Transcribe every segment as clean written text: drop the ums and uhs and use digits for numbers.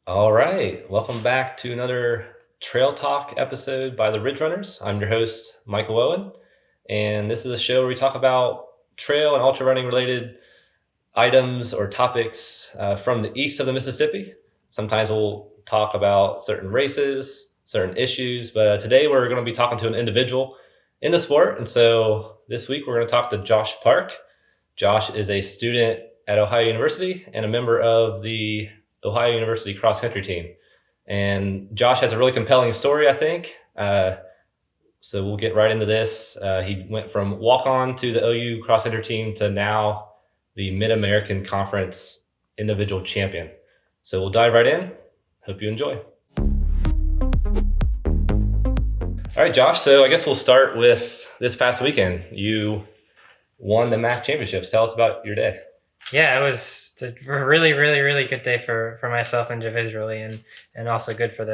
All right. Welcome back to another Trail Talk episode by the Ridge Runners. I'm your host, Michael Owen, and this is a show where we talk about trail and ultra running related items or topics from the east of the Mississippi. Sometimes we'll talk about certain races, certain issues, but today we're going to be talking to an individual in the sport. And so this week we're going to talk to Josh Park. Josh is a student at Ohio University and a member of the Ohio University cross country team. And Josh has a really compelling story, I think. So we'll get right into this. He went from walk on to the OU cross country team to now the Mid American Conference individual champion. So we'll dive right in. Hope you enjoy. All right, Josh. So I guess we'll start with this past weekend. You won the MAC championships. Tell us about your day. Yeah, it was a really, really, really good day for myself individually, and also good for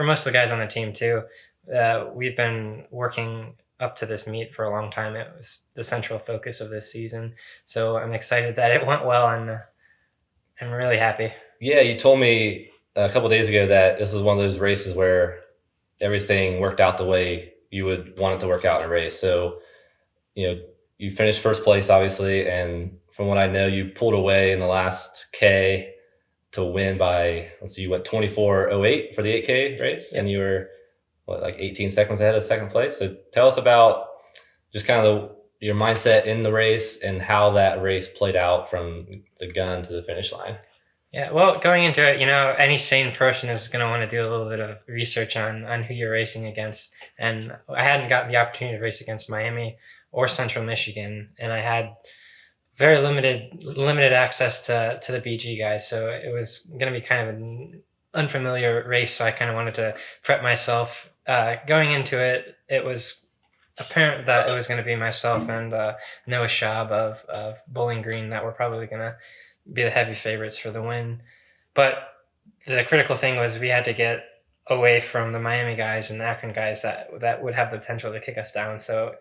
most of the guys on the team too. We've been working up to this meet for a long time. It was the central focus of this season, so I'm excited that it went well, and I'm really happy. Yeah, you told me a couple of days ago that this was one of those races where everything worked out the way you would want it to work out in a race. So, you finished first place, obviously, and from what I know, you pulled away in the last K to win by, let's see, you went 24:08 for the 8K race, and you were, like 18 seconds ahead of second place. So tell us about just kind of your mindset in the race and how that race played out from the gun to the finish line. Yeah, well, going into it, any sane person is going to want to do a little bit of research on who you're racing against. And I hadn't gotten the opportunity to race against Miami or Central Michigan, and I had very limited access to the BG guys. So it was going to be kind of an unfamiliar race. So I kind of wanted to prep myself. Going into it, it was apparent that it was going to be myself and Noah Schaub of Bowling Green that were probably going to be the heavy favorites for the win. But the critical thing was we had to get away from the Miami guys and Akron guys that would have the potential to kick us down. So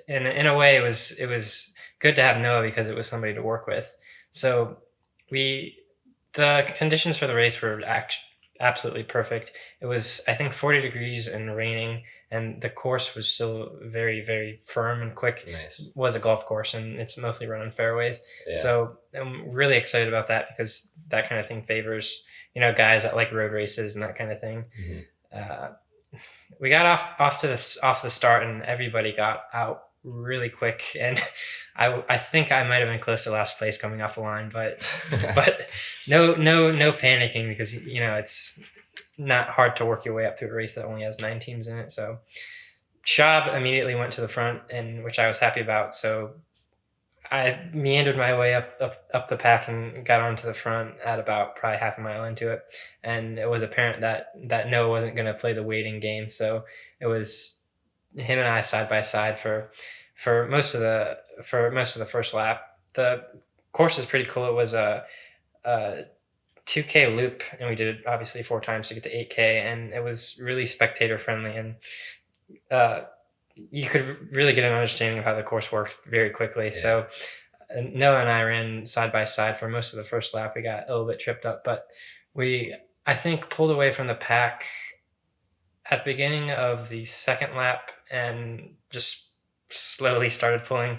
in a way, it was good to have Noah because it was somebody to work with. So the conditions for the race were absolutely perfect. It was, I think, 40 degrees and raining, and the course was still very, very firm and quick. Nice. It was a golf course, and it's mostly run on fairways. Yeah. So I'm really excited about that because that kind of thing favors, guys that like road races and that kind of thing. Mm-hmm. We got off the start, and everybody got out really quick, and I think I might have been close to last place coming off the line, but no panicking because it's not hard to work your way up through a race that only has 9 teams in it. So Schaub immediately went to the front, and which I was happy about. So I meandered my way up the pack and got onto the front at about probably half a mile into it, and it was apparent that Noah wasn't going to play the waiting game. So it was him and I side by side for most of the first lap. The course is pretty cool. It was a 2K loop, and we did it obviously 4 times to get to 8K, and it was really spectator friendly, and you could really get an understanding of how the course worked very quickly. Yeah. So Noah and I ran side by side for most of the first lap. We got a little bit tripped up, but I think, pulled away from the pack at the beginning of the second lap and just slowly started pulling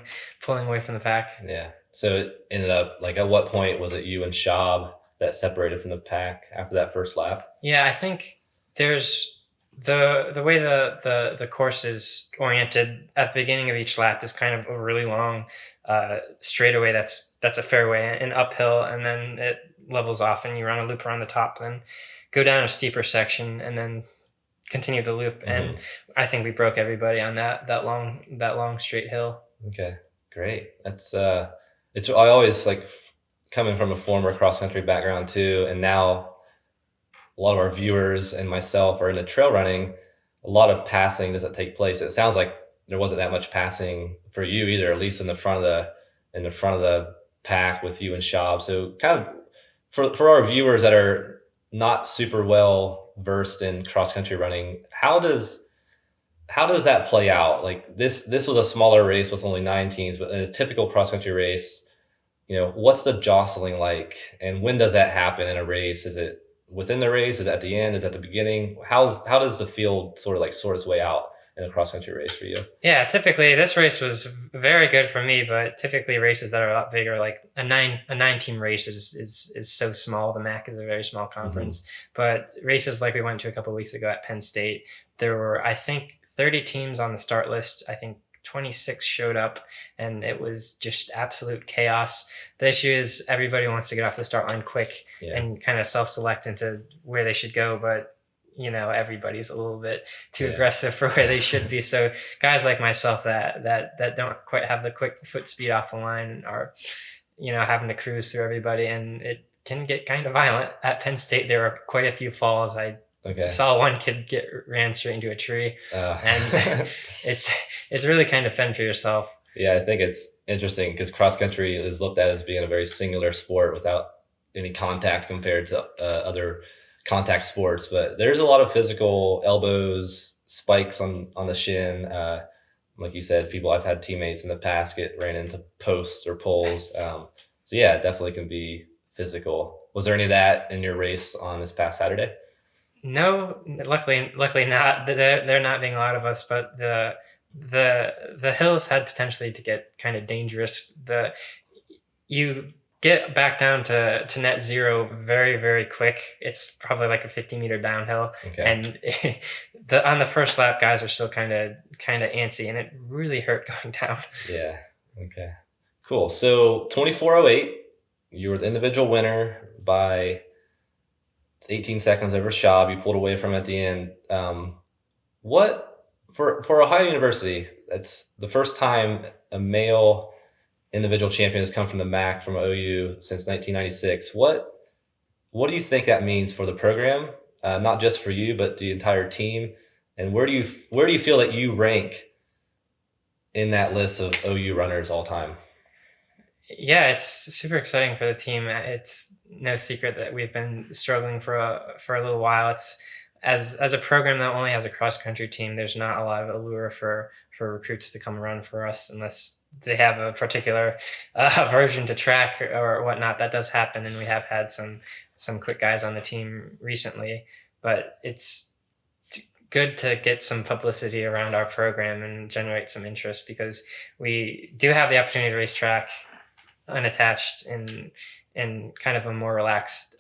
away from the pack. Yeah. So it ended up, like, at what point was it you and Schaub that separated from the pack after that first lap? Yeah, I think there's the way the course is oriented at the beginning of each lap is kind of a really long straightaway that's a fairway and uphill, and then it levels off and you run a loop around the top, then go down a steeper section and then continue the loop. Mm-hmm. And I think we broke everybody on that long straight hill. Okay, great. That's I always like coming from a former cross country background too, and now a lot of our viewers and myself are into trail running. A lot of passing doesn't take place. It sounds like there wasn't that much passing for you either, at least in the front of the pack with you and Schaub. So kind of for our viewers that are not super well versed in cross country running, how does that play out? Like this was a smaller race with only 9 teams, but in a typical cross country race, what's the jostling like, and when does that happen in a race? Is it within the race? Is it at the end? Is it at the beginning? How does the field sort of like sort its way out in a cross country race for you? Yeah, typically this race was very good for me, but typically races that are a lot bigger, like a nine team race is so small. The MAC is a very small conference, but races like we went to a couple of weeks ago at Penn State, there were I think 30 teams on the start list. I think 26 showed up, and it was just absolute chaos. The issue is everybody wants to get off the start line quick and kind of self-select into where they should go, but everybody's a little bit too aggressive for where they should be. So guys like myself that don't quite have the quick foot speed off the line are, having to cruise through everybody, and it can get kind of violent. At Penn State, there were quite a few falls. I saw one kid ran straight into a tree, and it's really kind of fend for yourself. Yeah, I think it's interesting because cross country is looked at as being a very singular sport without any contact compared to other contact sports, but there's a lot of physical elbows, spikes on the shin. Like you said, I've had teammates in the past ran into posts or poles. So yeah, it definitely can be physical. Was there any of that in your race on this past Saturday? No, luckily not. There not being a lot of us, but the hills had potentially to get kind of dangerous. You get back down to net zero very, very quick. It's probably like a 50-meter downhill. And on the first lap, guys are still kind of antsy, and it really hurt going down. Yeah. Okay. Cool. So 24:08, you were the individual winner by 18 seconds over Schaub. You pulled away from at the end. What for Ohio University? That's the first time a male individual champion has come from the MAC from OU since 1996. What do you think that means for the program? Not just for you, but the entire team. And where do you feel that you rank in that list of OU runners all time? Yeah, it's super exciting for the team. It's no secret that we've been struggling for a little while. It's as a program that only has a cross country team, there's not a lot of allure for recruits to come run for us unless they have a particular aversion to track or whatnot. That does happen, and we have had some quick guys on the team recently. But it's good to get some publicity around our program and generate some interest, because we do have the opportunity to race track unattached in kind of a more relaxed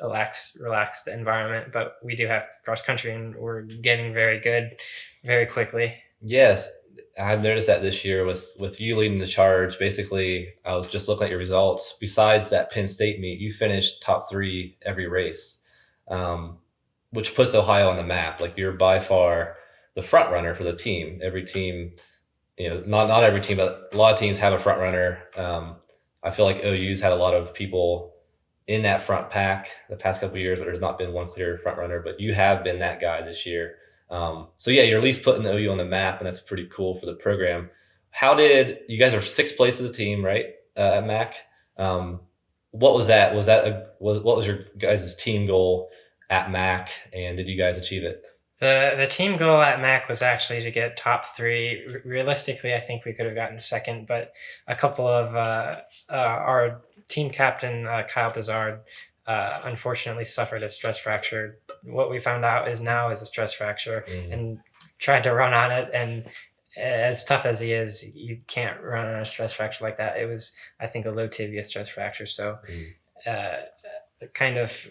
environment. But we do have cross country, and we're getting very good very quickly. Yes. I've noticed that this year with you leading the charge. Basically, I was just looking at your results. Besides that Penn State meet, you finished top 3 every race, which puts Ohio on the map. Like, you're by far the front runner for the team. Every team, not every team, but a lot of teams have a front runner. I feel like OU's had a lot of people in that front pack the past couple of years, but there's not been one clear front runner. But you have been that guy this year. So yeah, you're at least putting the OU on the map, and that's pretty cool for the program. You guys are 6th place as a team, right? At MAC. What was that? What was your guys' team goal at MAC, and did you guys achieve it? The team goal at MAC was actually to get top 3. Realistically, I think we could have gotten 2nd, but a couple of our team captain, Kyle Bizard, unfortunately suffered a stress fracture. What we found out is a stress fracture, and tried to run on it. And as tough as he is, you can't run on a stress fracture like that. It was, I think, a low tibia stress fracture. So kind of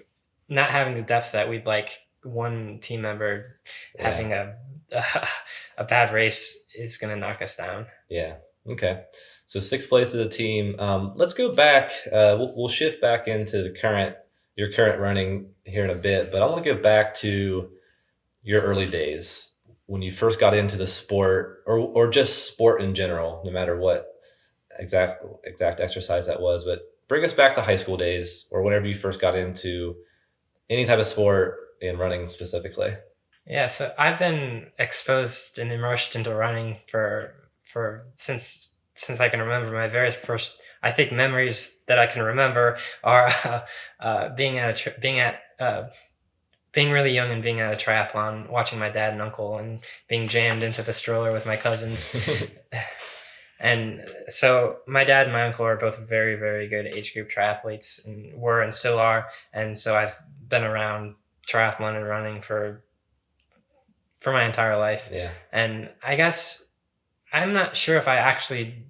not having the depth that we'd like. One team member having a bad race is going to knock us down. Yeah. Okay. So 6th place as a team. Let's go back. We'll shift back into your current running here in a bit, but I want to go back to your early days when you first got into the sport, or just sport in general, no matter what exact exercise that was. But bring us back to high school days, or whenever you first got into any type of sport, and running specifically. Yeah, so I've been exposed and immersed into running for since I can remember. My very first, I think, memories that I can remember are being really young and being at a triathlon, watching my dad and uncle, and being jammed into the stroller with my cousins. And so my dad and my uncle are both very, very good age group triathletes, and were and still are. And so I've been around triathlon and running for my entire life. Yeah. And I guess I'm not sure if I actually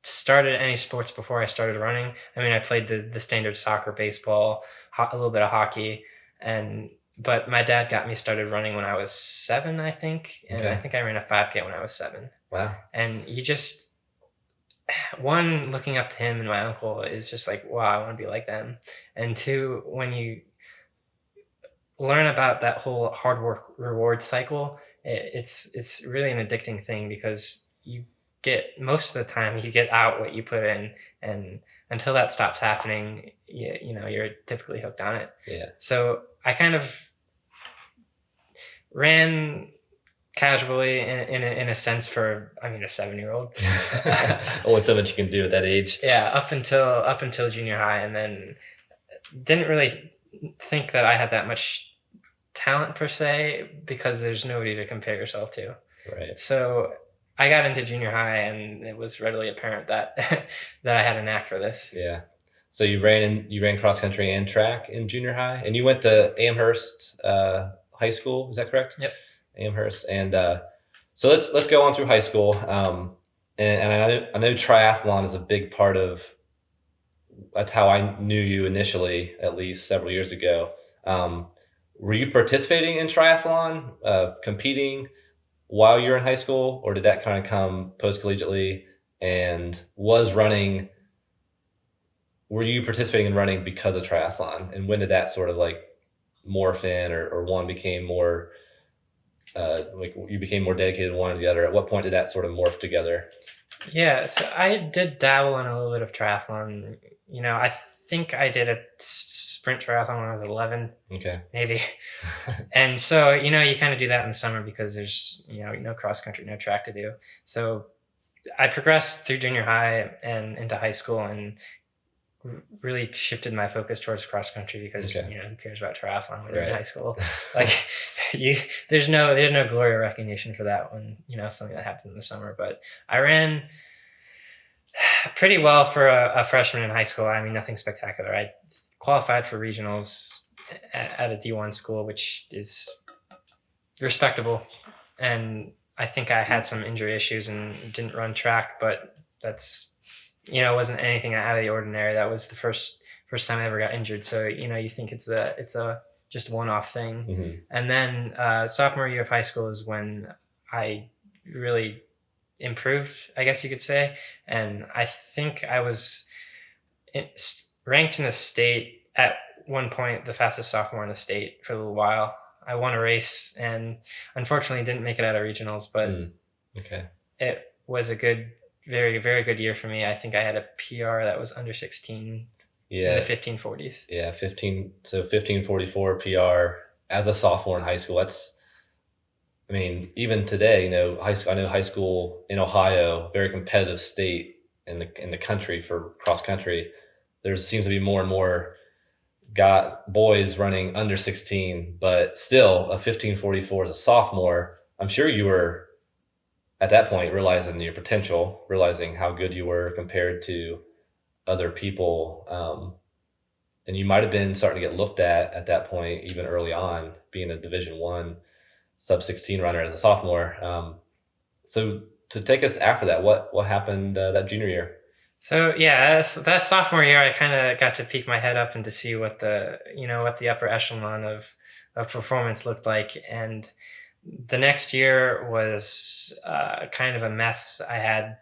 started any sports before I started running. I mean, I played the standard soccer, baseball, a little bit of hockey, but my dad got me started running when I was 7, I think, and I Okay. think I ran a 5K when I was 7. Wow. And you just one, looking up to him and my uncle is just like, wow, I want to be like them. And two, when you learn about that whole hard work reward cycle, it's really an addicting thing because you get most of the time you get out what you put in, and until that stops happening, you're typically hooked on it. Yeah. So I kind of ran casually in a sense for, I mean, a 7-year-old. Only so much you can do at that age. Yeah, up until junior high, and then didn't really think that I had that much talent per se because there's nobody to compare yourself to. Right. So I got into junior high, and it was readily apparent that that I had a knack for this. Yeah. So you ran cross country and track in junior high, and you went to Amherst High School. Is that correct? Yep. Amherst, and so let's go on through high school. And I know triathlon is a big part of. That's how I knew you initially, at least several years ago. Were you participating in triathlon, competing while you were in high school, or did that kind of come post collegiately? And were you participating in running because of triathlon? And when did that sort of like morph in, or one became more like you became more dedicated to one or the other? At what point did that sort of morph together? Yeah, so I did dabble in a little bit of triathlon. I think I did a sprint triathlon when I was 11, Okay. maybe. And so, you kind of do that in the summer because there's, no cross country, no track to do. So I progressed through junior high and into high school, and really shifted my focus towards cross country because Okay. who cares about triathlon when you're in Right. high school? Like there's no glory or recognition for that when something that happens in the summer. But I ran pretty well for a freshman in high school. I mean, nothing spectacular. I qualified for regionals at a D1 school, which is respectable. And I think I had some injury issues and didn't run track, but that's, it wasn't anything out of the ordinary. That was the first time I ever got injured. So, you think it's a just one-off thing. Mm-hmm. And then sophomore year of high school is when I really improved, I guess you could say. And I think I was ranked in the state at one point, the fastest sophomore in the state for a little while. I won a race and unfortunately didn't make it out of regionals, but Okay. It was a good, very, very good year for me. I think I had a PR that was under 16 in the 1540s. Yeah, 1544 PR as a sophomore in high school. I mean, even today, high school. I know high school in Ohio, very competitive state in the country for cross country. There seems to be more and more boys running under 16, but still a 1544 as a sophomore. I'm sure you were at that point realizing your potential, realizing how good you were compared to other people. And you might have been starting to get looked at that point, even early on, being a Division I sub 16 runner as a sophomore. So to take us after that, what happened that junior year? So yeah, that sophomore year, I kind of got to peek my head up and to see what the upper echelon of performance looked like. And the next year was kind of a mess. I had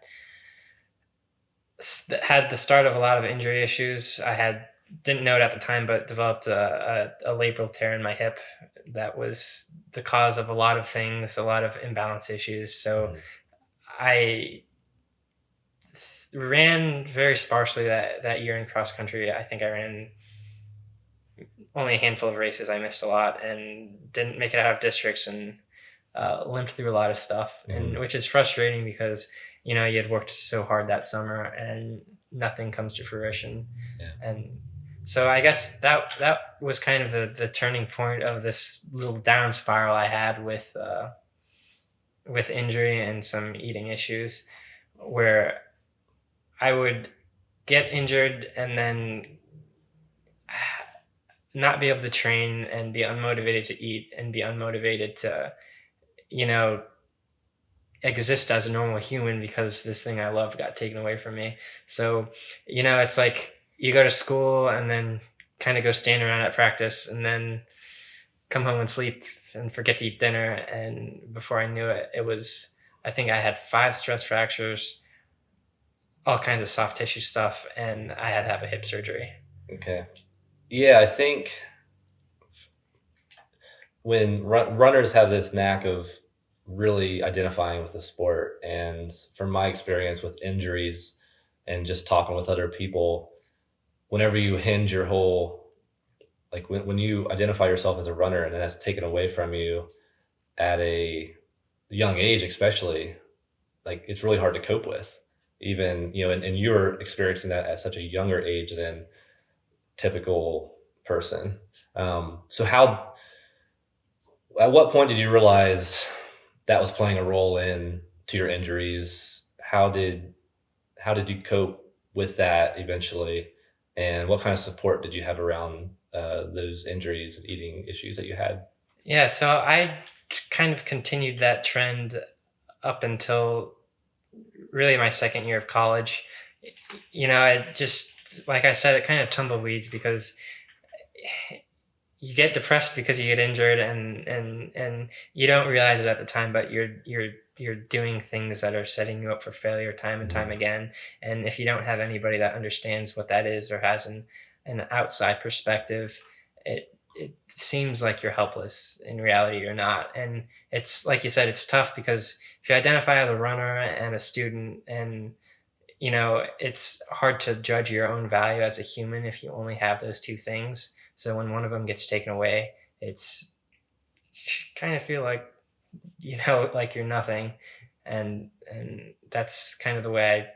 the start of a lot of injury issues. Didn't know it at the time, but developed a labral tear in my hip that was the cause of a lot of things, a lot of imbalance issues. So I ran very sparsely that year in cross country. I think I ran only a handful of races. I missed a lot and didn't make it out of districts, and limped through a lot of stuff, and which is frustrating because you had worked so hard that summer and nothing comes to fruition. Yeah. And so I guess that was kind of the turning point of this little down spiral I had with injury and some eating issues, where I would get injured and then not be able to train and be unmotivated to eat and be unmotivated to, you know, exist as a normal human because this thing I love got taken away from me. So, it's like you go to school and then kind of go stand around at practice and then come home and sleep and forget to eat dinner. And before I knew it, I think I had 5 stress fractures, all kinds of soft tissue stuff, and I had to have a hip surgery. Okay. Yeah, I think when runners have this knack of really identifying with the sport, and from my experience with injuries and just talking with other people, whenever you hinge your whole, like when you identify yourself as a runner and then that's taken away from you at a young age, especially, like it's really hard to cope with, even, and you're experiencing that at such a younger age than typical person. So at what point did you realize that was playing a role in to your injuries? How did you cope with that eventually, and what kind of support did you have around those injuries and eating issues that you had? Yeah, so I kind of continued that trend up until really my second year of college. It just, like I said, it kind of tumbleweeds because you get depressed because you get injured, and you don't realize it at the time, but you're doing things that are setting you up for failure time and time Mhm. again. And if you don't have anybody that understands what that is or has an outside perspective, it seems like you're helpless. In reality, you're not. And it's like you said, it's tough because if you identify as a runner and a student, and it's hard to judge your own value as a human if you only have those two things. So when one of them gets taken away, it's kind of feel like, like you're nothing. And that's kind of the way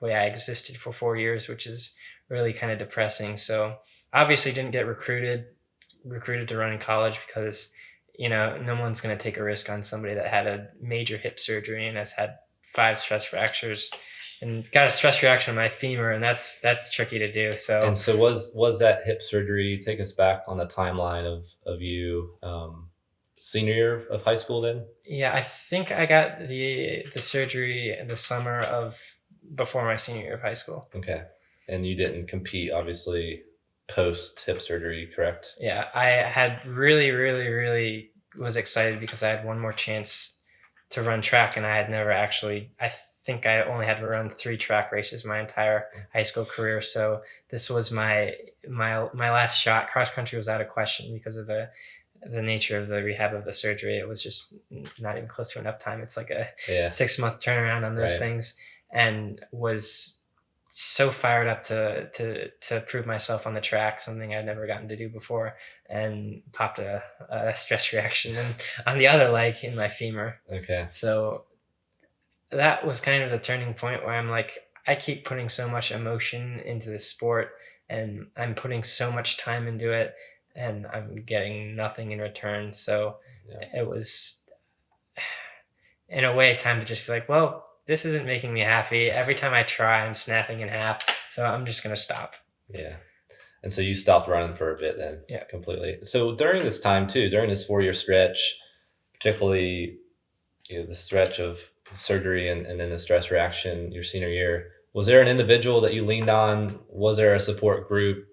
I existed for 4 years, which is really kind of depressing. So obviously didn't get recruited to run in college because no one's going to take a risk on somebody that had a major hip surgery and has had 5 stress fractures and got a stress reaction on my femur, and that's tricky to do. And So so was that hip surgery, take us back on the timeline of you, senior year of high school then? yeah, I think I got the surgery in the summer of before my senior year of high school. Okay. And you didn't compete, obviously, post hip surgery, correct? Yeah, I had really, really, really was excited because I had one more chance to run track, and I had never actually. I think I only had run 3 track races my entire high school career. So this was my last shot. Cross country was out of question because of the nature of the rehab of the surgery. It was just not even close to enough time. It's like a Yeah. 6 month turnaround on those Right. things, and was so fired up to prove myself on the track, something I'd never gotten to do before, and popped a stress reaction on the other leg in my femur. Okay. So that was kind of the turning point where I'm like, I keep putting so much emotion into this sport, and I'm putting so much time into it, and I'm getting nothing in return. So Yeah. it was, in a way, time to just be like, well, this isn't making me happy. Every time I try, I'm snapping in half. So I'm just going to stop. Yeah. And so you stopped running for a bit then? Yeah. Completely. So during this time too, during this 4 year stretch, particularly, the stretch of surgery and then the stress reaction your senior year, was there an individual that you leaned on? Was there a support group?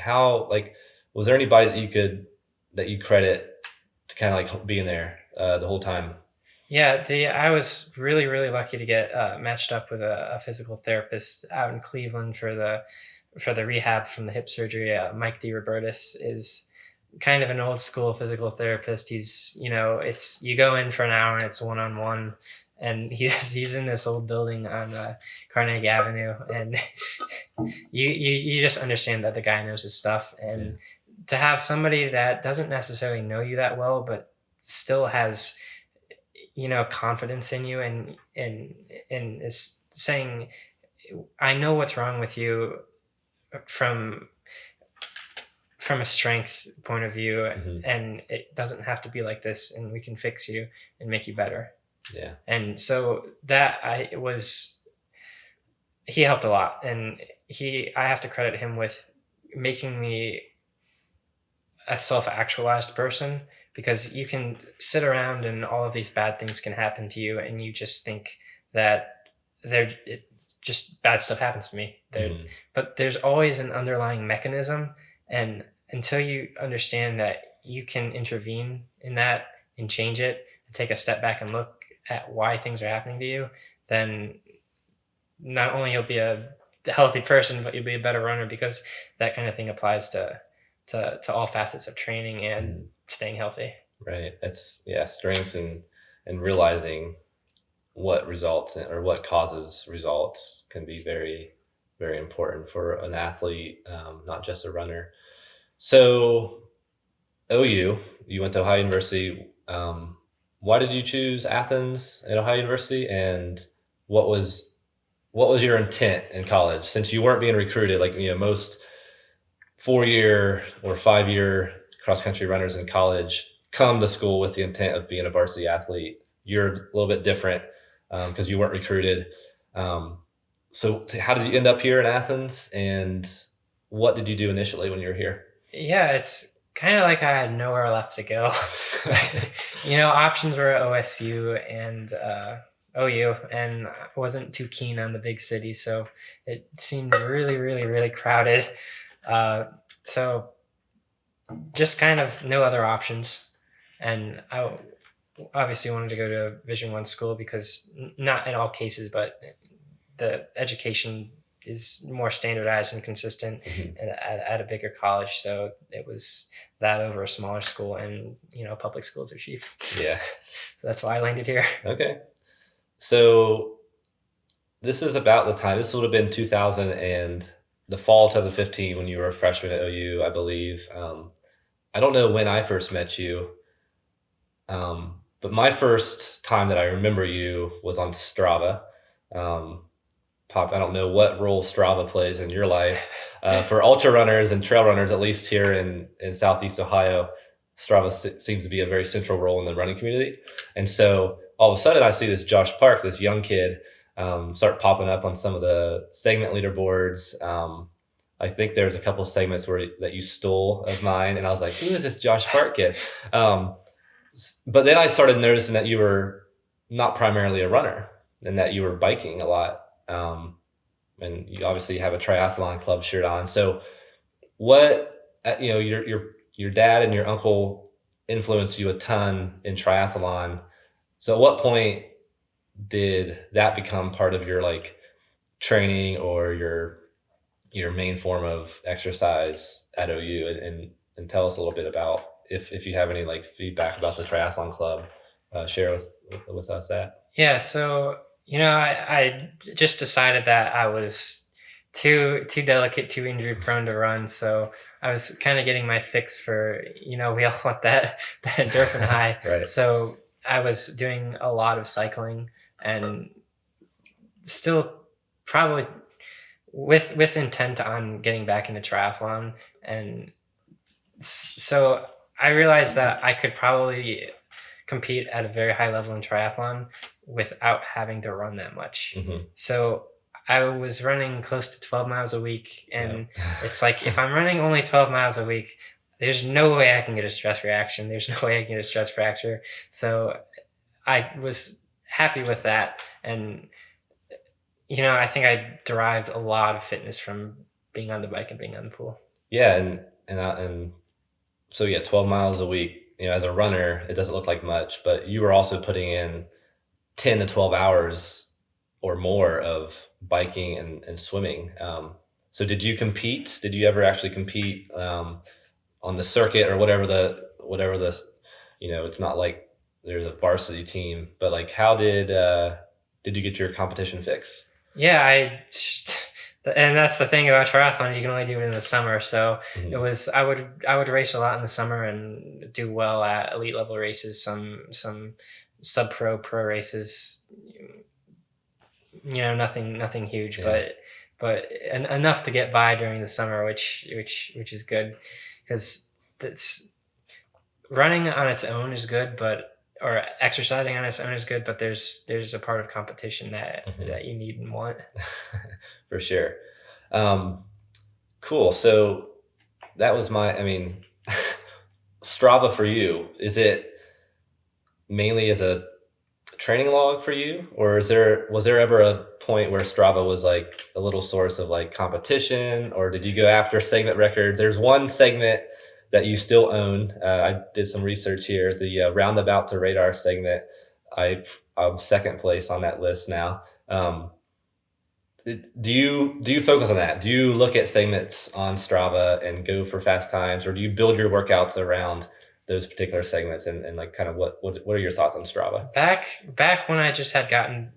Was there anybody that you credit to kind of like being there the whole time? Yeah, I was really, really lucky to get matched up with a physical therapist out in Cleveland for the rehab from the hip surgery. Mike DeRobertis is kind of an old school physical therapist. He's, it's you go in for an hour and it's one on one, and he's in this old building on Carnegie Avenue, and you just understand that the guy knows his stuff, and to have somebody that doesn't necessarily know you that well, but still has confidence in you, and is saying, I know what's wrong with you from a strength point of view, Mhm. and it doesn't have to be like this, and we can fix you and make you better. Yeah. And so he helped a lot, and I have to credit him with making me a self-actualized person, because you can sit around and all of these bad things can happen to you and you just think that just bad stuff happens to me there. Mm. But there's always an underlying mechanism, and until you understand that you can intervene in that and change it and take a step back and look at why things are happening to you, then not only you'll be a healthy person, but you'll be a better runner, because that kind of thing applies to all facets of training and staying healthy. Right. It's strength and realizing what results or what causes results can be very, very important for an athlete, not just a runner. So OU, you went to Ohio University. Why did you choose Athens at Ohio University, and what was your intent in college, since you weren't being recruited like most 4-year or 5-year cross country runners in college come to school with the intent of being a varsity athlete? You're a little bit different because you weren't recruited. So how did you end up here in Athens, and what did you do initially when you were here? Yeah, it's kind of like I had nowhere left to go. Options were OSU and OU, and I wasn't too keen on the big city, so it seemed really, really, really crowded. So just kind of no other options. And I obviously wanted to go to a Division I school because not in all cases, but the education is more standardized and consistent at a bigger college. So it was that over a smaller school, and public schools are cheap. Yeah. So that's why I landed here. Okay. So this is about the time. This would have been 2000 and the fall of 2015 when you were a freshman at OU, I believe. I don't know when I first met you, but my first time that I remember you was on Strava. I don't know what role Strava plays in your life. For ultra runners and trail runners, at least here in Southeast Ohio, Strava seems to be a very central role in the running community. And so all of a sudden I see this Josh Park, this young kid, start popping up on some of the segment leaderboards. I think there's a couple of segments that you stole of mine, and I was like, who is this Josh Park kid? But then I started noticing that you were not primarily a runner and that you were biking a lot. And you obviously have a triathlon club shirt on. So what, your dad and your uncle influenced you a ton in triathlon. So at what point did that become part of your training or your main form of exercise at OU? And tell us a little bit about if you have any feedback about the triathlon club, share with us that. Yeah. So, I just decided that I was too delicate, too injury prone to run. So I was kind of getting my fix for, we all want that endorphin high. Right. So I was doing a lot of cycling, and still probably with intent on getting back into triathlon. And so I realized that I could probably compete at a very high level in triathlon without having to run that much. Mm-hmm. So I was running close to 12 miles a week. And it's like, if I'm running only 12 miles a week, there's no way I can get a stress reaction. There's no way I can get a stress fracture. So I was happy with that. And, I think I derived a lot of fitness from being on the bike and being on the pool. Yeah. And so 12 miles a week, as a runner, it doesn't look like much, but you were also putting in 10 to 12 hours or more of biking and swimming. So did you compete? Did you ever actually compete on the circuit or whatever the it's not like there's a varsity team, but how did you get your competition fix? Yeah, and that's the thing about triathlon, you can only do it in the summer. So Mm-hmm. it was, I would race a lot in the summer and do well at elite level races, some pro races, nothing huge, Yeah. but enough to get by during the summer, which is good, because that's running on its own is good, or exercising on its own is good, but there's a part of competition that you need and want. For sure. Cool. So that was Strava for you, is it mainly as a training log for you, or was there ever a point where Strava was like a little source of like competition, or did you go after segment records? There's one segment that you still own. I did some research here. The roundabout to radar segment. I'm second place on that list now. Do you focus on that? Do you look at segments on Strava and go for fast times, or do you build your workouts around those particular segments, and like kind of what are your thoughts on Strava? Back when I just had gotten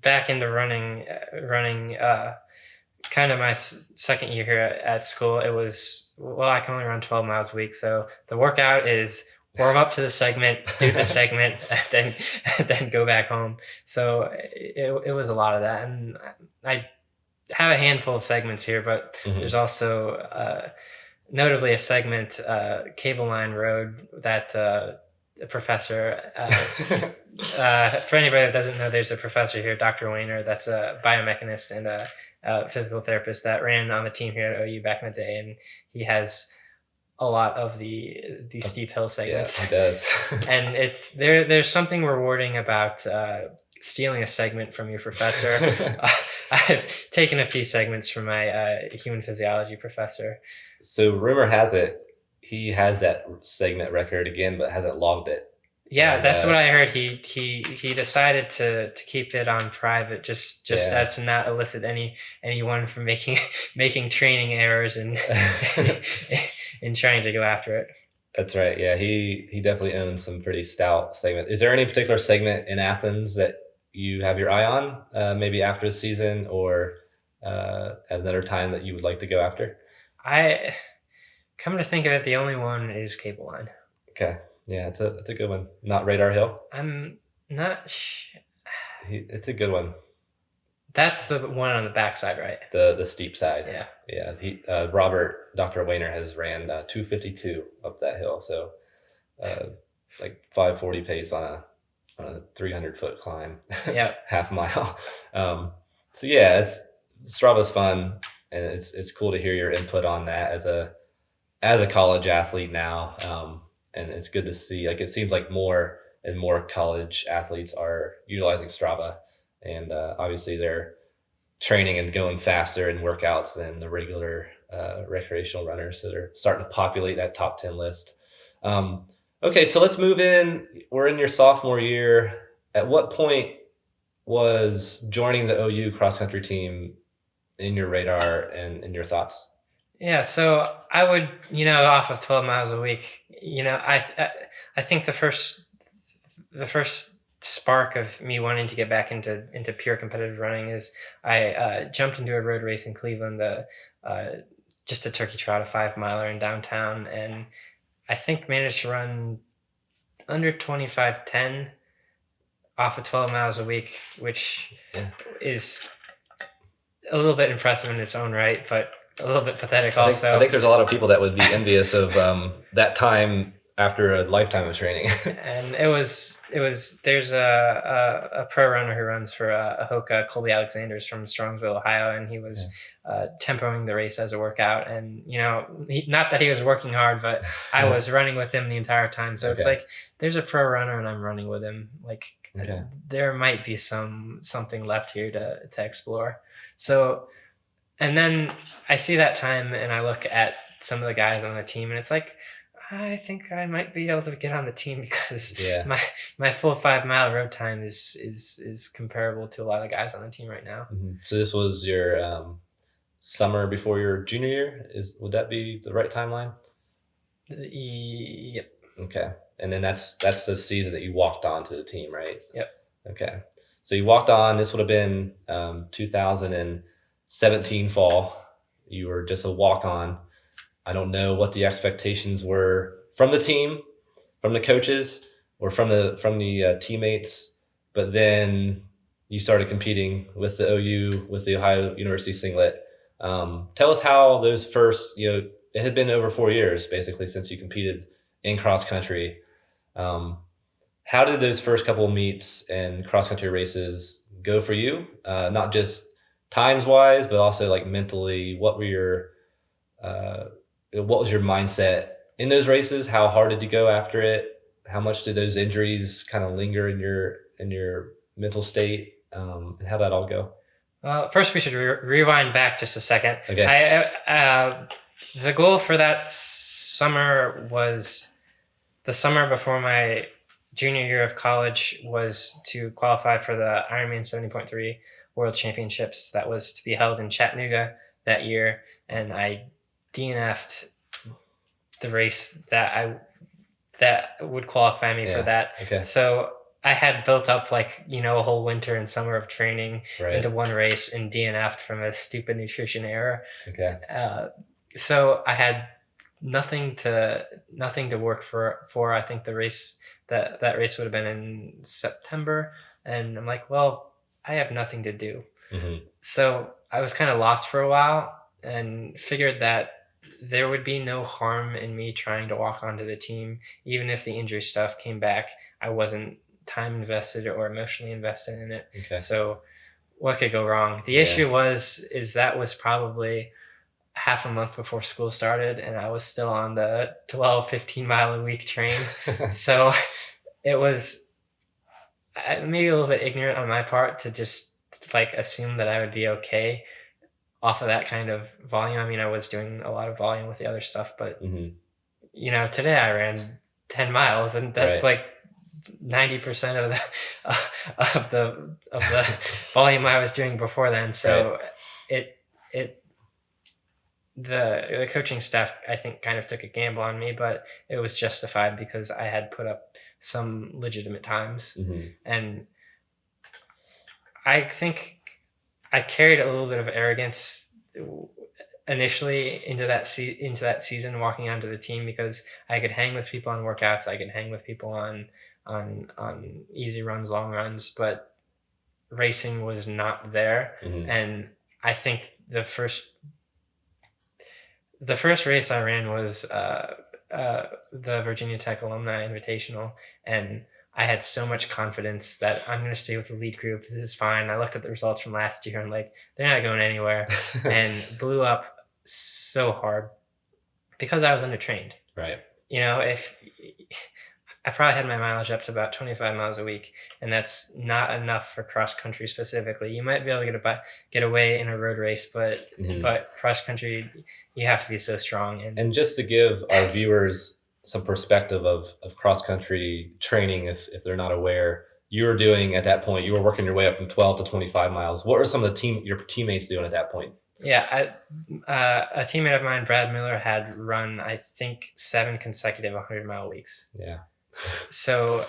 back into running kind of my second year here at school, it was, well, I can only run 12 miles a week, so the workout is warm up to the segment, do the segment, and then go back home. So it was a lot of that, and I have a handful of segments here, but there's also notably a segment, Cable Line Road, that a professor, for anybody that doesn't know, there's a professor here, Dr. Weiner, that's a biomechanist and a physical therapist that ran on the team here at OU back in the day, and he has a lot of the steep hill segments. Yeah, he does. And there's something rewarding about stealing a segment from your professor. I've taken a few segments from my human physiology professor. So rumor has it he has that segment record again, but hasn't logged it. Yeah, that's what I heard. He decided to keep it on private, just as to not elicit anyone from making training errors and in trying to go after it. That's right. Yeah, he definitely owns some pretty stout segment. Is there any particular segment in Athens that you have your eye on, maybe after the season or at another time that you would like to go after? I come to think of it, the only one is Cable Line. Okay. Yeah, it's a good one. Not Radar Hill? I'm not it's a good one. That's the one on the backside, right? The steep side. Yeah. Yeah. Dr. Weiner has ran 252 up that hill. So like 540 pace on a 300-foot climb. Yeah. Half mile. So yeah, Strava's fun, and it's cool to hear your input on that as a college athlete now. And it's good to see, like, it seems like more and more college athletes are utilizing Strava, and obviously they're training and going faster in workouts than the regular recreational runners. So they're starting to populate that top 10 list. Okay, so let's move in. We're in your sophomore year. At what point was joining the OU cross country team in your radar and in your thoughts? Yeah, so I would, off of 12 miles a week, I think the first spark of me wanting to get back into pure competitive running is I jumped into a road race in Cleveland, just a turkey trot, a 5-miler in downtown, and I think managed to run under 25:10 off of 12 miles a week, which is a little bit impressive in its own right, but a little bit pathetic also. I think there's a lot of people that would be envious of that time after a lifetime of training. And there's a pro runner who runs for Hoka, Colby Alexander's from Strongsville, Ohio, and he was tempoing the race as a workout. And, not that he was working hard, but I was running with him the entire time. So It's like, there's a pro runner and I'm running with him. Like, there might be something left here to explore. So, and then I see that time and I look at some of the guys on the team and it's like, I think I might be able to get on the team because my full 5-mile road time is comparable to a lot of guys on the team right now. Mm-hmm. So this was your summer before your junior year? Would that be the right timeline? Yep. Okay. And then that's the season that you walked on to the team, right? Yep. Okay. So you walked on. This would have been 2017 fall. You were just a walk-on. I don't know what the expectations were from the team, from the coaches, or from the teammates. But then you started competing with the OU, with the Ohio University singlet. Tell us how those first, it had been over 4 years basically since you competed in cross country. How did those first couple of meets and cross country races go for you? Not just times wise, but also like mentally. What was your mindset in those races, how hard did you go after it? How much did those injuries kind of linger in your mental state, and how did that all go? Well, first we should rewind back just a second. Okay. The goal for that summer was the summer before my junior year of college was to qualify for the Ironman 70.3 World Championships that was to be held in Chattanooga that year, and I DNF'd the race that would qualify me for that. Okay. So I had built up a whole winter and summer of training into one race and DNF'd from a stupid nutrition error. Okay. So I had nothing to work for. I think the race that race would have been in September, and I'm like, well, I have nothing to do. Mm-hmm. So I was kind of lost for a while and figured that there would be no harm in me trying to walk onto the team, even if the injury stuff came back. I wasn't time invested or emotionally invested in it. Okay. So what could go wrong? The issue is that was probably half a month before school started, and I was still on the 12, 15 mile a week train. So it was maybe a little bit ignorant on my part to just assume that I would be okay off of that kind of volume. I mean, I was doing a lot of volume with the other stuff, but today I ran 10 miles, and that's 90% of the volume I was doing before then. So the coaching staff, I think, kind of took a gamble on me, but it was justified because I had put up some legitimate times. And I think I carried a little bit of arrogance initially into that season, walking onto the team, because I could hang with people on workouts, I could hang with people on easy runs, long runs, but racing was not there. And I think the first race I ran was the Virginia Tech Alumni Invitational, and I had so much confidence that I'm going to stay with the lead group. This is fine. I looked at the results from last year and they're not going anywhere, and blew up so hard because I was undertrained. Right. If I probably had my mileage up to about 25 miles a week, and that's not enough for cross country specifically. You might be able to get away in a road race, but cross country, you have to be so strong. And just to give our viewers some perspective of cross country training, if they're not aware, you were doing at that point, you were working your way up from 12 to 25 miles. What were some of your teammates doing at that point? Yeah, a teammate of mine, Brad Miller, had run, I think, 7 consecutive 100-mile weeks. Yeah. So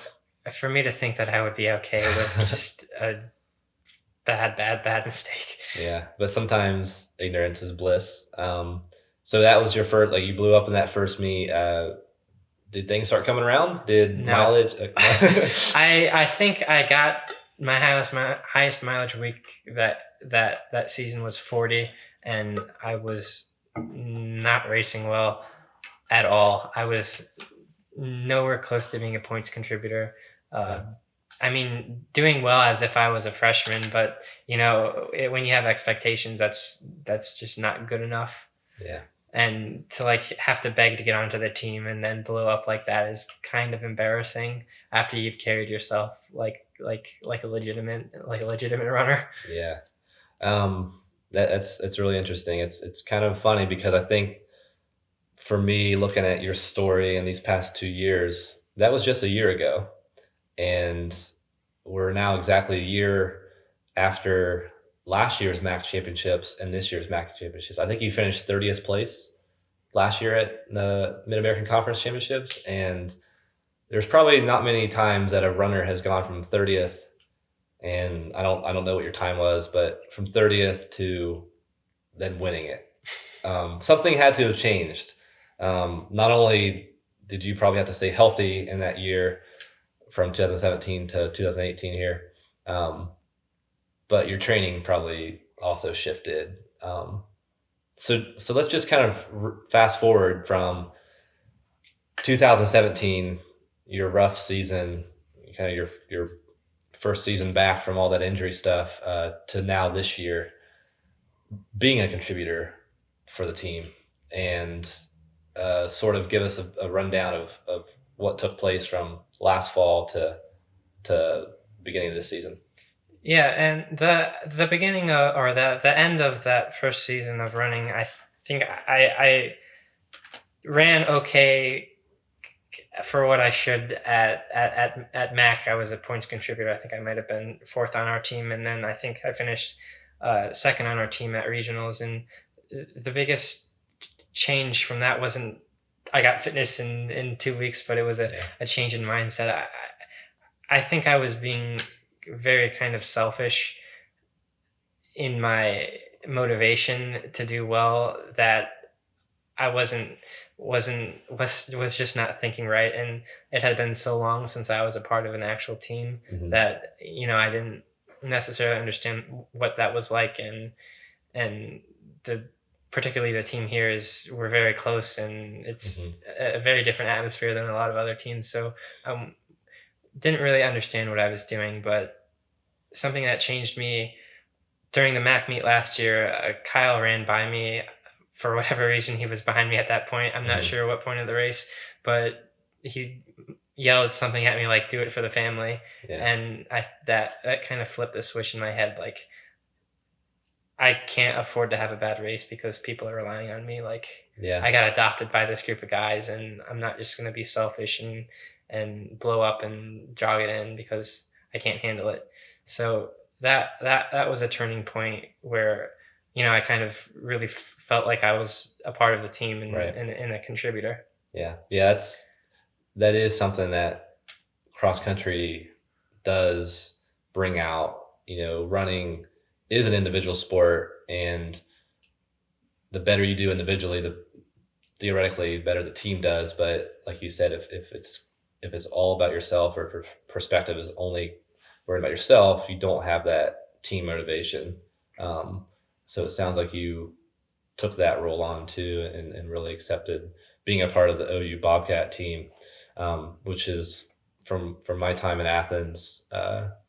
for me to think that I would be okay was just a bad mistake. Yeah, but sometimes ignorance is bliss. So that was your first, you blew up in that first meet. Did things start coming around? Mileage? I think I got my highest mileage week that season was 40, and I was not racing well at all. I was nowhere close to being a points contributor. I mean, doing well as if I was a freshman, but when you have expectations, that's just not good enough. Yeah. And to have to beg to get onto the team and then blow up like that is kind of embarrassing after you've carried yourself like a legitimate runner. Yeah. That's really interesting. It's kind of funny because I think for me, looking at your story in these past 2 years, that was just a year ago. And we're now exactly a year after last year's MAC championships and this year's MAC championships. I think you finished 30th place last year at the Mid-American Conference Championships. And there's probably not many times that a runner has gone from 30th, and I don't know what your time was, but from 30th to then winning it. Something had to have changed. Not only did you probably have to stay healthy in that year from 2017 to 2018 here, but your training probably also shifted. So let's just kind of fast forward from 2017, your rough season, kind of your first season back from all that injury stuff, to now this year being a contributor for the team. And sort of give us a rundown of what took place from last fall to beginning of this season. Yeah, and the beginning of, or the end of that first season of running, think I ran okay for what I should at MAC. I was a points contributor. I think I might have been fourth on our team, and then I think I finished second on our team at regionals. And the biggest change from that wasn't I got fitness in 2 weeks, but it was a change in mindset. I think I was being very kind of selfish in my motivation to do well, that I was just not thinking right. And it had been so long since I was a part of an actual team that, I didn't necessarily understand what that was like. And the particularly the team here we're very close, and it's a very different atmosphere than a lot of other teams. So didn't really understand what I was doing. But something that changed me during the MAC meet last year, Kyle ran by me. For whatever reason, he was behind me at that point. I'm not sure what point of the race, but he yelled something at me like, "Do it for the family." Yeah. And that kind of flipped the switch in my head. Like, I can't afford to have a bad race because people are relying on me. Like, I got adopted by this group of guys, and I'm not just going to be selfish and blow up and jog it in because I can't handle it. So that was a turning point where, I kind of really felt like I was a part of the team and a contributor. Yeah. That is something that cross country does bring out. Running is an individual sport, and the better you do individually, the theoretically better the team does. But like you said, if it's all about yourself, or if perspective is only worried about yourself, you don't have that team motivation. So it sounds like you took that role on too, and really accepted being a part of the OU Bobcat team, which is from my time in Athens,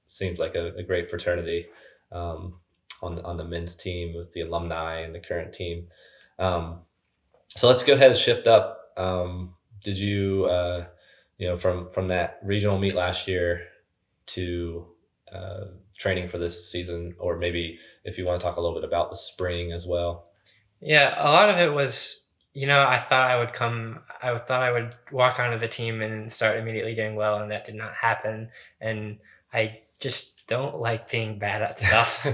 seems like a great fraternity on the men's team with the alumni and the current team. So let's go ahead and shift up. Did you, from that regional meet last year to training for this season, or maybe if you want to talk a little bit about the spring as well? Yeah, a lot of it was, I thought I would walk onto the team and start immediately doing well, and that did not happen. And I just don't like being bad at stuff.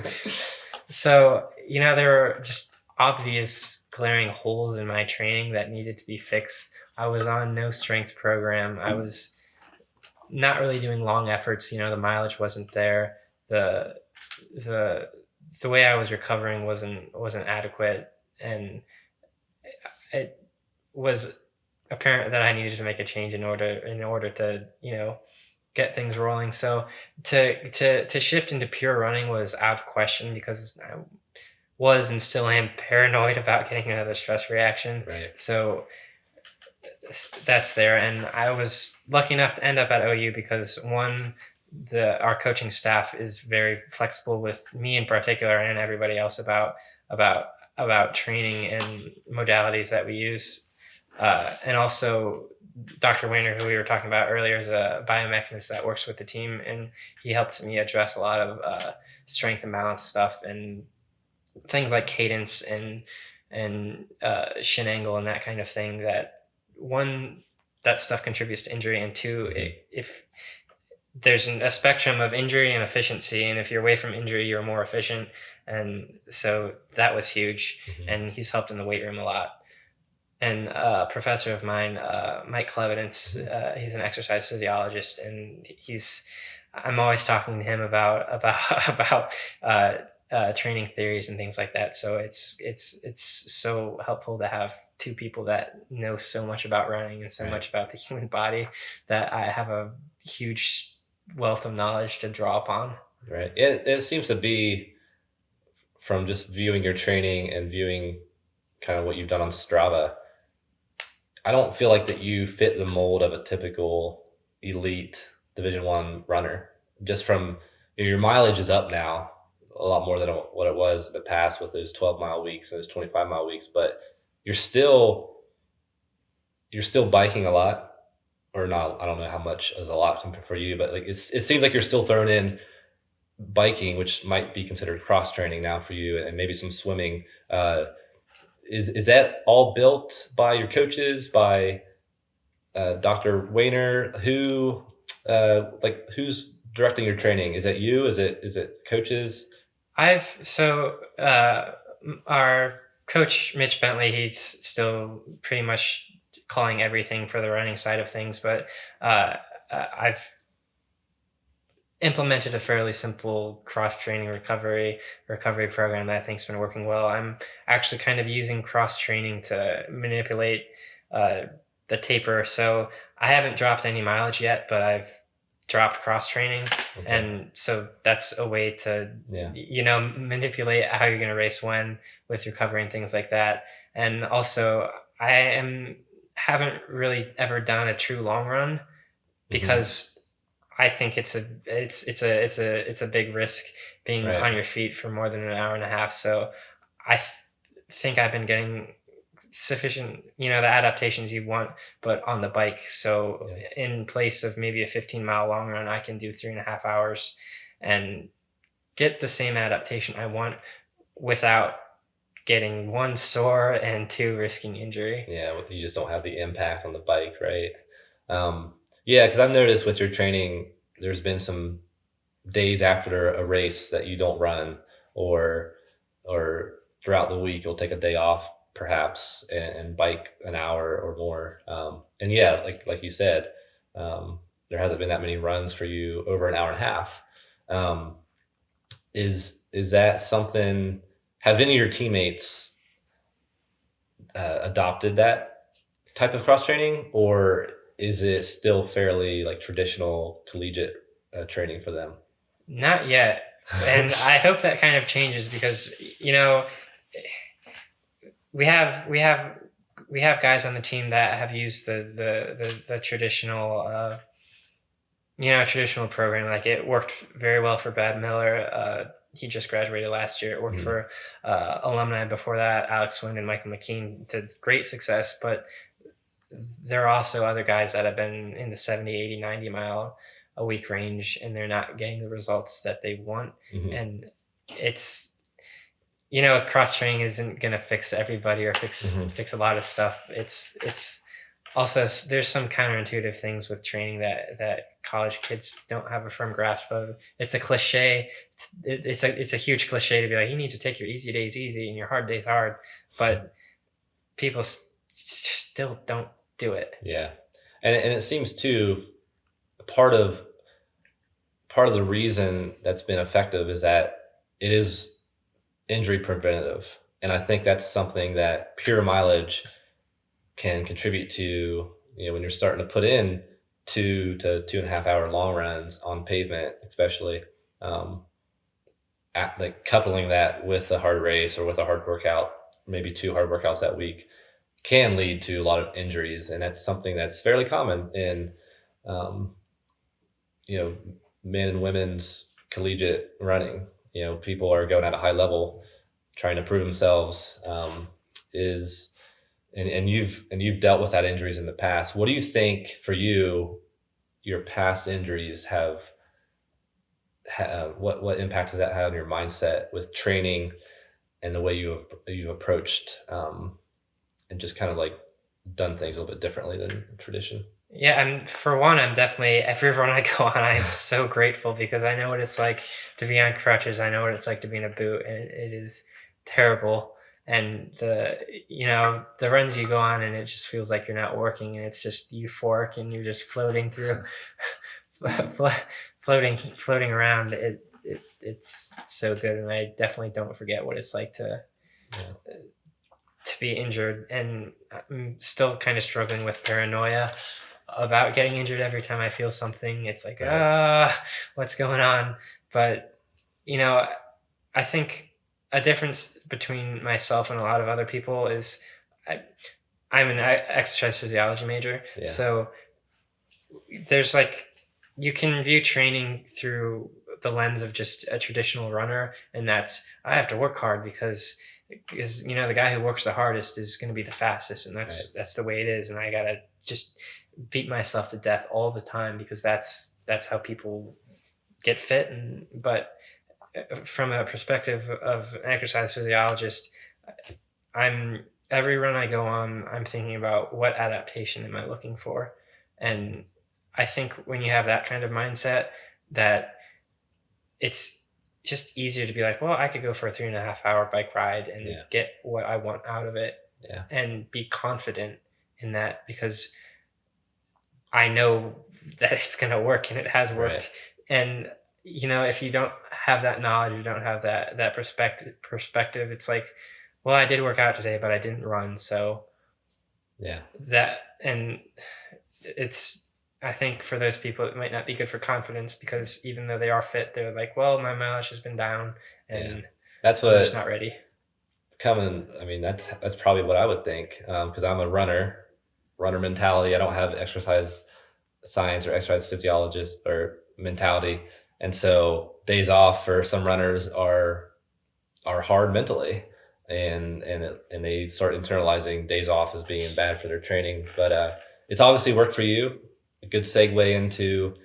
So, there were just obvious glaring holes in my training that needed to be fixed. I was on no strength program. I was not really doing long efforts. The mileage wasn't there. The way I was recovering wasn't adequate, and it was apparent that I needed to make a change in order to get things rolling. So to shift into pure running was out of question, because I was and still am paranoid about getting another stress reaction. Right. So that's there, and I was lucky enough to end up at OU because our coaching staff is very flexible with me in particular, and everybody else about training and modalities that we use. And also Dr. Weiner, who we were talking about earlier, is a biomechanist that works with the team, and he helped me address a lot of strength and balance stuff, and things like cadence and shin angle and that kind of thing. That one, that stuff contributes to injury, and two, if there's a spectrum of injury and efficiency, and if you're away from injury, you're more efficient. And so that was huge. And he's helped in the weight room a lot. And a professor of mine, Mike Clevidence, he's an exercise physiologist, and I'm always talking to him about training theories and things like that. So it's so helpful to have two people that know so much about running and so much about the human body, that I have a huge wealth of knowledge to draw upon. Right. It seems to be, from just viewing your training and viewing kind of what you've done on Strava, I don't feel like that you fit the mold of a typical elite Division I runner. Just from your mileage is up now a lot more than what it was in the past with those 12-mile weeks and those 25-mile weeks, but you're still you're still biking a lot, or not. I don't know how much is a lot for you, but like it seems like you're still throwing in biking, which might be considered cross training now for you, and maybe some swimming. Is that all built by your coaches, by Dr. Wayner? Who's directing your training? Is it you? Is it coaches? Our coach Mitch Bentley, he's still pretty much calling everything for the running side of things, but I've implemented a fairly simple cross training recovery program that I think's been working well. I'm actually kind of using cross training to manipulate the taper. So I haven't dropped any mileage yet, but I've dropped cross training. Okay. And so that's a way to, manipulate how you're going to race when with recovery and things like that. And also haven't really ever done a true long run because I think it's a big risk being Right. on your feet for more than an hour and a half. So I think I've been getting sufficient, the adaptations you want, but on the bike. So in place of maybe a 15-mile long run, I can do 3.5 hours and get the same adaptation I want without getting one sore and two risking injury. Yeah, you just don't have the impact on the bike, right? Yeah, because I've noticed with your training, there's been some days after a race that you don't run, or throughout the week you'll take a day off perhaps and bike an hour or more. And yeah, like you said, there hasn't been that many runs for you over an hour and a half. Is that something? Have any of your teammates adopted that type of cross training, or is it still fairly like traditional collegiate training for them? Not yet. And I hope that kind of changes because, we have guys on the team that have used the traditional, traditional program. Like it worked very well for Brad Miller. He just graduated last year. It worked for alumni before that, Alex Wynn and Michael McKean, to great success. But there are also other guys that have been in the 70, 80, 90 mile a week range, and they're not getting the results that they want. And it's, cross training isn't going to fix everybody or fix a lot of stuff. It's also, there's some counterintuitive things with training that college kids don't have a firm grasp of. It's a cliche. It's a huge cliche to be like, you need to take your easy days easy and your hard days hard, but people just still don't do it. Yeah. And it seems too, part of the reason that's been effective is that it is injury preventative. And I think that's something that pure mileage can contribute to, when you're starting to put in 2 to 2.5 hour long runs on pavement, especially, like coupling that with a hard race or with a hard workout, maybe 2 hard workouts that week, can lead to a lot of injuries. And that's something that's fairly common in, men and women's collegiate running. People are going at a high level, trying to prove themselves. And you've dealt with that injuries in the past. What do you think for you, your past injuries have? What impact has that had on your mindset with training and the way you've approached and just kind of like done things a little bit differently than tradition? Yeah, and for one, I'm definitely, every run I go on, I'm so grateful because I know what it's like to be on crutches. I know what it's like to be in a boot, and it is terrible. And the runs you go on and it just feels like you're not working and it's just euphoric and you're just floating through, floating around. It's so good. And I definitely don't forget what it's like to be injured. And I'm still kind of struggling with paranoia about getting injured. Every time I feel something, it's like, what's going on? But, I think a difference between myself and a lot of other people is I'm an exercise physiology major. Yeah. So there's you can view training through the lens of just a traditional runner. And that's, I have to work hard because because the guy who works the hardest is going to be the fastest, and that's the way it is. And I gotta just beat myself to death all the time because that's how people get fit. And but from a perspective of an exercise physiologist, I'm every run I go on, I'm thinking about what adaptation am I looking for, and I think when you have that kind of mindset, that it's just easier to be like, well, I could go for a 3.5 hour bike ride and get what I want out of it, and be confident in that because I know that it's going to work and it has worked. Right. And if you don't have that knowledge, you don't have that perspective, it's like, well, I did work out today, but I didn't run. So and it's, I think for those people, it might not be good for confidence because even though they are fit, they're like, well, my mileage has been down and that's what I'm just not ready. That's probably what I would think. Cause I'm a runner mentality. I don't have exercise science or exercise physiologist or mentality. And so days off for some runners are hard mentally, and they start internalizing days off as being bad for their training. But it's obviously worked for you. A good segue into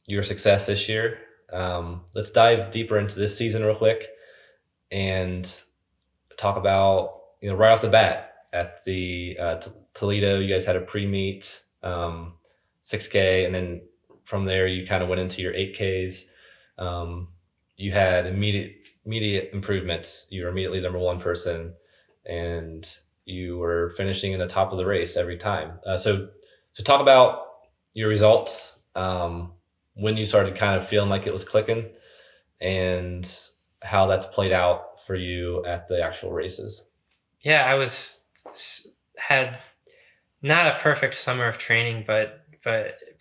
your success this year. Let's dive deeper into this season real quick and talk about, right off the bat at the Toledo, you guys had a pre-meet 6K, and then from there you kind of went into your 8Ks. You had immediate improvements. You were immediately number one person, and you were finishing in the top of the race every time. So talk about your results, when you started kind of feeling like it was clicking, and how that's played out for you at the actual races. Yeah, I had not a perfect summer of training, but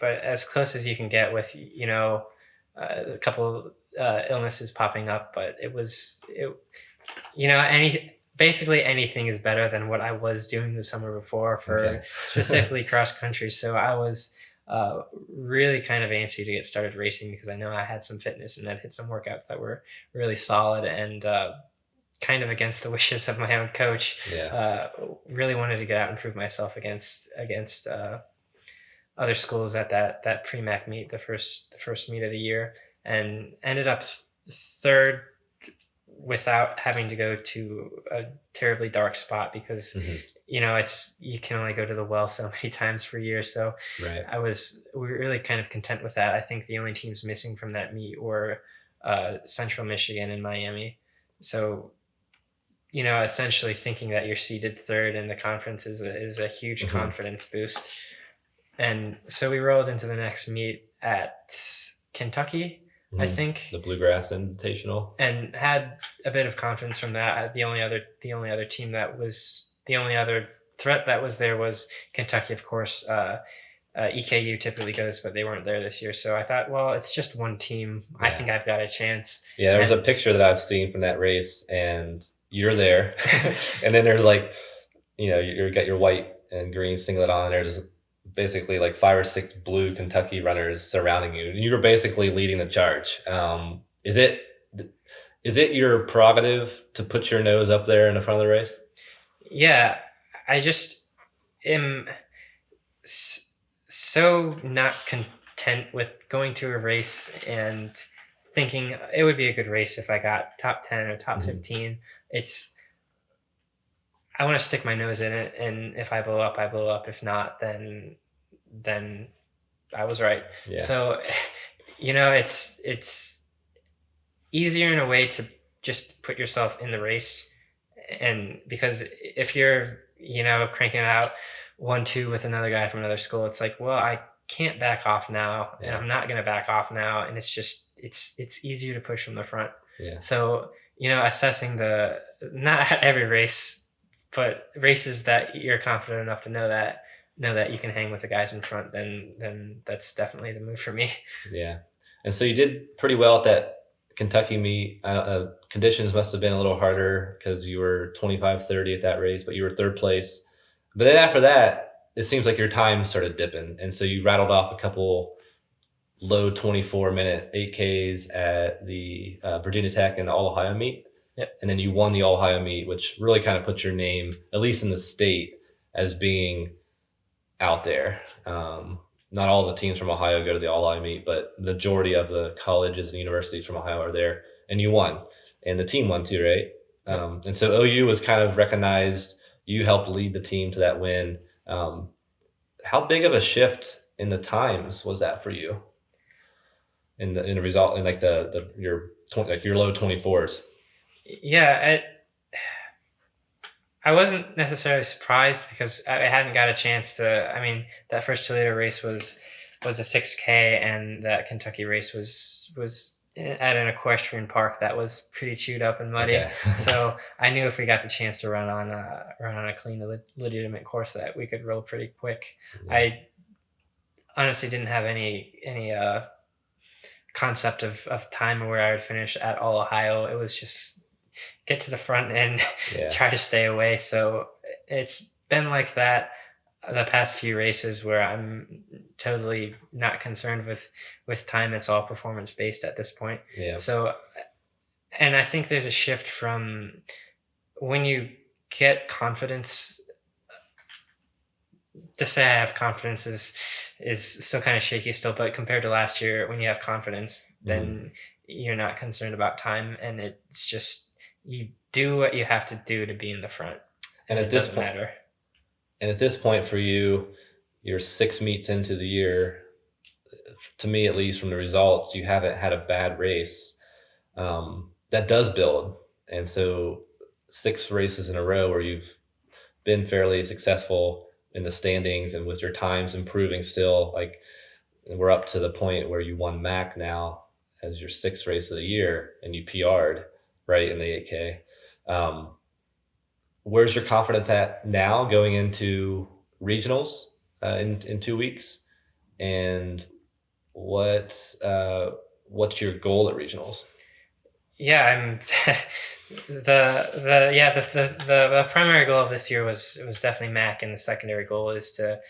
as close as you can get with, a couple illnesses popping up. But basically anything is better than what I was doing the summer before for specifically cross country. So I was really kind of antsy to get started racing because I know I had some fitness and I'd hit some workouts that were really solid, and kind of against the wishes of my own coach. Really wanted to get out and prove myself against other schools at that pre-MAC meet, the first meet of the year, and ended up third without having to go to a terribly dark spot because you can only go to the well so many times per year. So we were really kind of content with that. I think the only teams missing from that meet were Central Michigan and Miami. So essentially thinking that you're seeded third in the conference is a huge confidence boost. And so we rolled into the next meet at Kentucky, I think, the Bluegrass Invitational, and had a bit of confidence from that. The only other team that was the only other threat that was there was Kentucky, of course. EKU typically goes, but they weren't there this year. So I thought, well, it's just one team. Yeah. I think I've got a chance. Yeah, there's a picture that I've seen from that race, and you're there. And then there's you got your white and green singlet on, and there's basically like 5 or 6 blue Kentucky runners surrounding you, and you were basically leading the charge. Is it your prerogative to put your nose up there in the front of the race? Yeah, I just am so not content with going to a race and thinking it would be a good race if I got top 10 or top 15. I want to stick my nose in it, and if I blow up, I blow up. If not, then I was right. Yeah. So, it's easier in a way to just put yourself in the race, and because if you're cranking out 1-2 with another guy from another school, it's like, well, I can't back off now, and I'm not going to back off now, and it's just it's easier to push from the front. Yeah. So assessing not at every race, but races that you're confident enough to know that you can hang with the guys in front, then that's definitely the move for me. Yeah. And so you did pretty well at that Kentucky meet. Conditions must have been a little harder because you were 25-30 at that race, but you were third place. But then after that, it seems like your time started dipping. And so you rattled off a couple low 24-minute 8Ks at the Virginia Tech and the All Ohio meet. Yep. and then you won the All Ohio meet, which really kind of puts your name, at least in the state, as being out there. Not all the teams from Ohio go to the All Ohio meet, but the majority of the colleges and universities from Ohio are there, and you won, and the team won too, right? Yep. And so OU was kind of recognized. You helped lead the team to that win. How big of a shift in the times was that for you in the result in like the your like your low 24s? Yeah, I wasn't necessarily surprised because I hadn't got a chance to. I mean, that first Toledo race was a 6K, and that Kentucky race was at an equestrian park that was pretty chewed up and muddy. Okay. So I knew if we got the chance to run on a clean, legitimate course, that we could roll pretty quick. Yeah. I honestly didn't have any concept of time where I would finish at All Ohio. It was just get to the front and Yeah. try to stay away. So it's been like that the past few races where I'm totally not concerned with time. It's all performance based at this point. Yeah. So, and I think there's a shift from when you get confidence. To say I have confidence is still kind of shaky still, but compared to last year, when you have confidence, then you're not concerned about time, and it's just you do what you have to do to be in the front, And it at this doesn't point, matter. and at this point for you, you're 6 meets into the year. To me, at least from the results, you haven't had a bad race. That does build, and so 6 races in a row where you've been fairly successful in the standings and with your times improving still, like we're up to the point where you won MAC now as your 6th race of the year and you PR'd right in the 8K. Where's your confidence at now going into regionals in 2 weeks? And what's your goal at regionals? Yeah, I'm the primary goal of this year was definitely MAC, and the secondary goal is to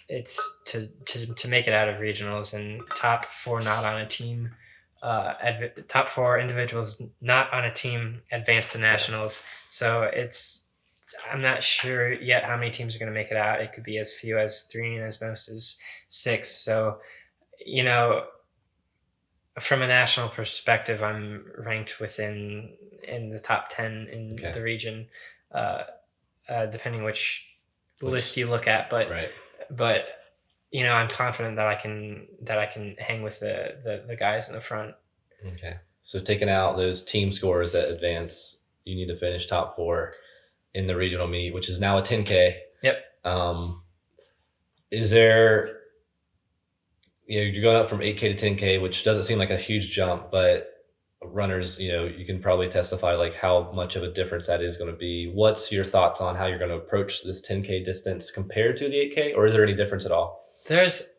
make it out of regionals, and top four not on a team. Top four individuals not on a team advance to nationals. So I'm not sure yet how many teams are going to make it out. It could be as few as 3 and as most as 6. So, from a national perspective, I'm ranked in the top 10 in the region, depending which list you look at. But Right. but I'm confident that I can hang with the guys in the front. Okay. So taking out those team scores that advance, you need to finish top 4 in the regional meet, which is now a 10K. Yep. Is there, you're going up from 8K to 10K, which doesn't seem like a huge jump, but runners, you can probably testify like how much of a difference that is going to be. What's your thoughts on how you're going to approach this 10K distance compared to the 8K, or is there any difference at all? There's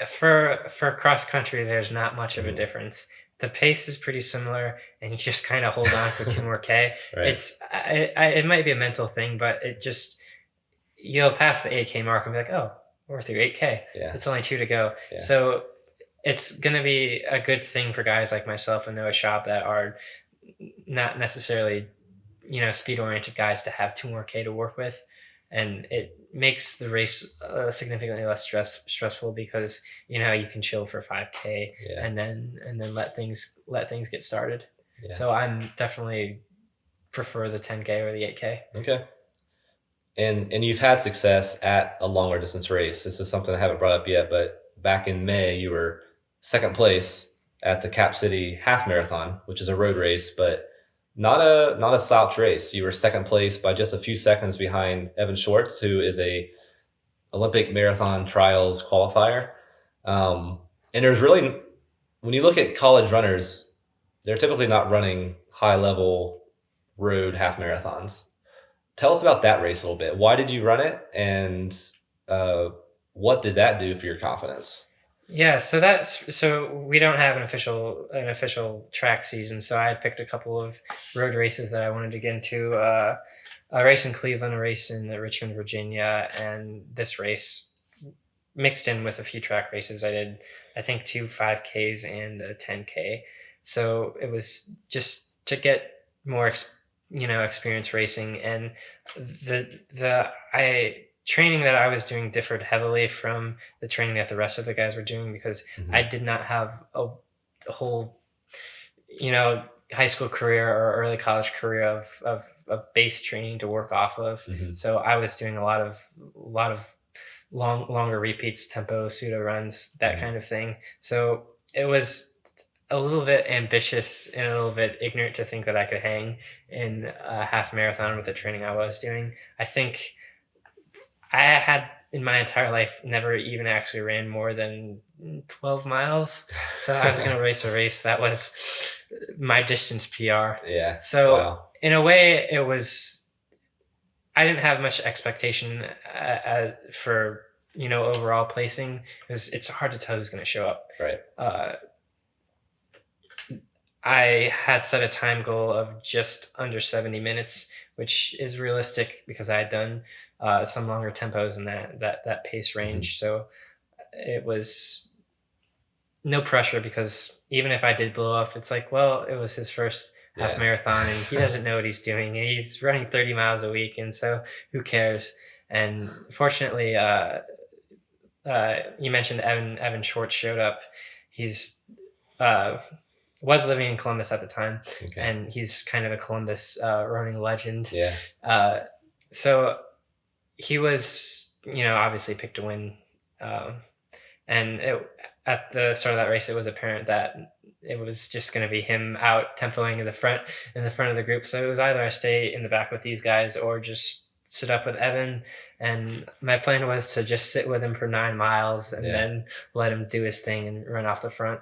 for cross country, there's not much of a difference. The pace is pretty similar, and you just kind of hold on for 2 more K. Right. It might be a mental thing, but you'll pass the 8K mark and be like, oh, we're through 8K. Yeah. It's only 2 to go. Yeah. So it's going to be a good thing for guys like myself and Noah Schaub that are not necessarily, speed oriented guys to have 2 more K to work with. And it makes the race significantly less stressful because you can chill for 5K and then let things get started. Yeah. So I'm definitely prefer the 10K or the 8K. Okay. And you've had success at a longer distance race. This is something I haven't brought up yet, but back in May you were 2nd place at the Cap City Half Marathon, which is a road race, but not a slouch race. You were 2nd place by just a few seconds behind Evan Schwartz, who is a Olympic marathon trials qualifier. And there's really, when you look at college runners, they're typically not running high level road half marathons. Tell us about that race a little bit. Why did you run it, and what did that do for your confidence? Yeah, so we don't have an official track season. So I had picked a couple of road races that I wanted to get into. A race in Cleveland, a race in Richmond, Virginia, and this race mixed in with a few track races. I did, I think, 2 5Ks and a 10K. So it was just to get more experience racing. And the I training that I was doing differed heavily from the training that the rest of the guys were doing, because I Hmm. did not have a whole, you know, high school career or early college career of base training to work off of. Hmm. So I was doing a lot of longer repeats, tempo, pseudo runs, that Hmm. kind of thing. So it was a little bit ambitious and a little bit ignorant to think that I could hang in a half marathon with the training I was doing. I think I had in my entire life never even actually ran more than 12 miles. So I was going to race a race that was my distance PR. Yeah. So Wow. in a way, I didn't have much expectation for, overall placing, because it's hard to tell who's going to show up. Right. I had set a time goal of just under 70 minutes, which is realistic because I had done some longer tempos in that pace Hmm. range. So it was no pressure, because even if I did blow up, it's like, well, it was his first half Yeah. marathon and he doesn't know what he's doing. And he's running 30 miles a week. And so who cares? And fortunately, you mentioned Evan Schwartz showed up. He's uh, was living in Columbus at the time, Okay. and he's kind of a Columbus running legend. Yeah. Uh, so he was, obviously picked to win. Um, and at the start of that race, it was apparent that it was just going to be him out tempoing in the front of the group. So it was either I stay in the back with these guys or just sit up with Evan. And my plan was to just sit with him for 9 miles and then let him do his thing and run off the front.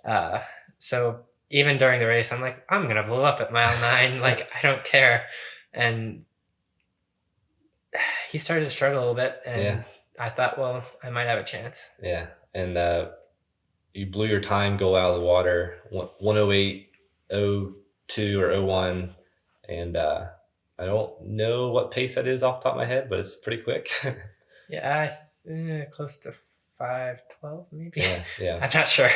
Uh, so even during the race, I'm like, I'm gonna blow up at mile 9. Like, I don't care. And he started to struggle a little bit, and Yeah. I thought, well, I might have a chance. Yeah. And you blew your time goal out of the water, 108.02 or 01. And I don't know what pace that is off the top of my head, but it's pretty quick. Yeah, close to 5:12 maybe. Yeah. I'm not sure.